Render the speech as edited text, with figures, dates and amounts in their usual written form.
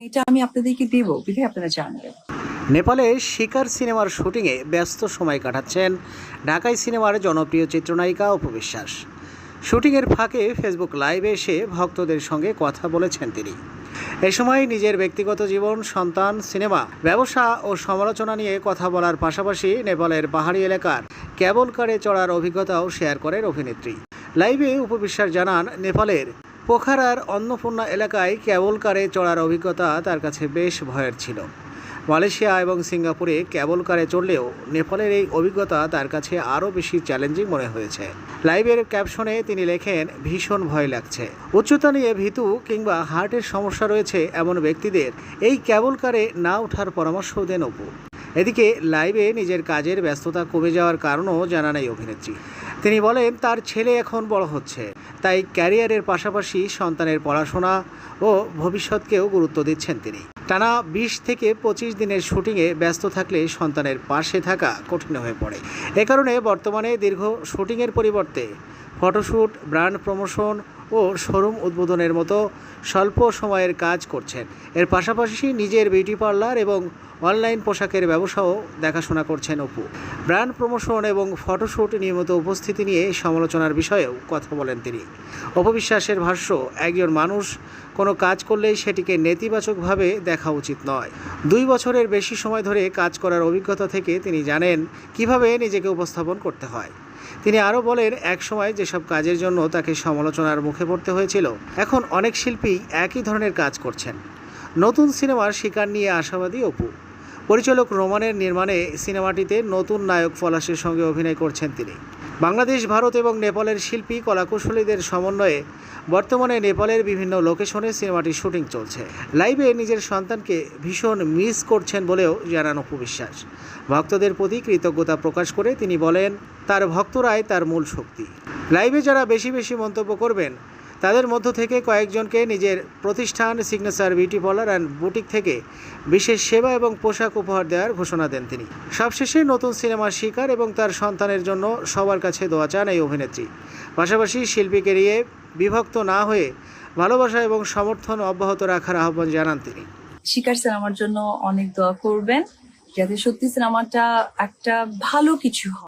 এটা আমি আপনাদেরকে দেব, বিধায় আপনারা জানবেন। নেপালে শিকার সিনেমার শুটিংয়ে ব্যস্ত সময় কাটাচ্ছেন ঢাকাই সিনেমার জনপ্রিয় চিত্রনায়িকা অপু বিশ্বাস। শুটিংয়ের ফাঁকে ফেসবুক লাইভে এসে ভক্তদের সঙ্গে কথা বলেছেন তিনি। এ সময় নিজের ব্যক্তিগত জীবন, সন্তান, সিনেমা, ব্যবসা ও সমালোচনা নিয়ে কথা বলার পাশাপাশি নেপালের পাহাড়ি এলাকার ক্যাবল কারে চড়ার অভিজ্ঞতাও শেয়ার করেন অভিনেত্রী। লাইভে অপু বিশ্বাস জানান, নেপালের পোখারার অন্নপূর্ণা এলাকায় ক্যাবল কারে চড়ার অভিজ্ঞতা তার কাছে বেশ ভয়ের ছিল। মালয়েশিয়া এবং সিঙ্গাপুরে ক্যাবল কারে চড়লেও নেপালের এই অভিজ্ঞতা তার কাছে আরও বেশি চ্যালেঞ্জিং মনে হয়েছে। লাইভের ক্যাপশনে তিনি লেখেন, ভীষণ ভয় লাগছে। উচ্চতা নিয়ে ভীতু কিংবা হার্টের সমস্যা রয়েছে এমন ব্যক্তিদের এই ক্যাবল কারে না ওঠার পরামর্শ দেন অপু। এদিকে লাইভে নিজের কাজের ব্যস্ততা কমে যাওয়ার কারণও জানান এই অভিনেত্রী। তিনি বলেন, তার ছেলে এখন বড় হচ্ছে, তাই ক্যারিয়ারের পাশাপাশি সন্তানের পড়াশোনা ও ভবিষ্যৎকেও গুরুত্ব দিচ্ছেন তিনি। টানা 20 থেকে 25 দিনের শুটিংয়ে ব্যস্ত থাকলে সন্তানের পাশে থাকা কঠিন হয়ে পড়ে। এ কারণে বর্তমানে দীর্ঘ শুটিংয়ের পরিবর্তে ফটোশ্যুট, ব্র্যান্ড প্রমোশন ও শোরুম উদ্বোধনের মতো স্বল্প সময়ের কাজ করছেন। এর পাশাপাশি নিজের বিউটি পার্লার এবং অনলাইন পোশাকের ব্যবসাও দেখাশোনা করছেন অপু। ব্র্যান্ড প্রমোশন এবং ফটোশ্যুট নিয়মিত উপস্থিতি নিয়ে সমালোচনার বিষয়েও কথা বলেন তিনি। অপু বিশ্বাসের ভাষ্য, একজন মানুষ কোনো কাজ করলেই সেটিকে নেতিবাচকভাবে দেখা উচিত নয়। 2 বছরের বেশি সময় ধরে কাজ করার অভিজ্ঞতা থেকে তিনি জানেন কিভাবে নিজেকে উপস্থাপন করতে হয়। তিনি আরও বলেন, একসময় যেসব কাজের জন্য তাকে সমালোচনার মুখে পড়তে হয়েছিল, এখন অনেক শিল্পী একই ধরনের কাজ করছেন। নতুন সিনেমার শিকার নিয়ে আশাবাদী অপু। পরিচালক রোমানের নির্মাণে সিনেমাটিতে নতুন নায়ক পলাশের সঙ্গে অভিনয় করছেন তিনি। বাংলাদেশ, ভারত এবং নেপালের শিল্পী কলাকুশলীদের সমন্বয়ে বর্তমানে নেপালের বিভিন্ন লোকেশনে সিনেমাটির শুটিং চলছে। লাইভে নিজের সন্তানকে ভীষণ মিস করছেন বলেও জানান অপু বিশ্বাস। ভক্তদের প্রতি কৃতজ্ঞতা প্রকাশ করে তিনি বলেন, তার ভক্তরাই তার মূল শক্তি। লাইভে যারা বেশি বেশি মন্তব্য করবেন তাদের মধ্য থেকে কয়েকজনকে নিজের প্রতিষ্ঠান signature beauty parlour and boutique থেকে বিশেষ সেবা এবং পোশাক উপহার দেওয়ার ঘোষণা দেন তিনি। সবশেষে নতুন সিনেমার শিকার এবং তার সন্তানের জন্য সবার কাছে দোয়া চান এই অভিনেত্রী। পাশাপাশি শিল্পীকে নিয়ে বিভক্ত না হয়ে ভালোবাসা এবং সমর্থন অব্যাহত রাখার আহ্বান জানান তিনি। শিকার সিনেমার জন্য অনেক দোয়া করবেন, যাতে সত্যি সিনেমাটা একটা ভালো কিছু হয়।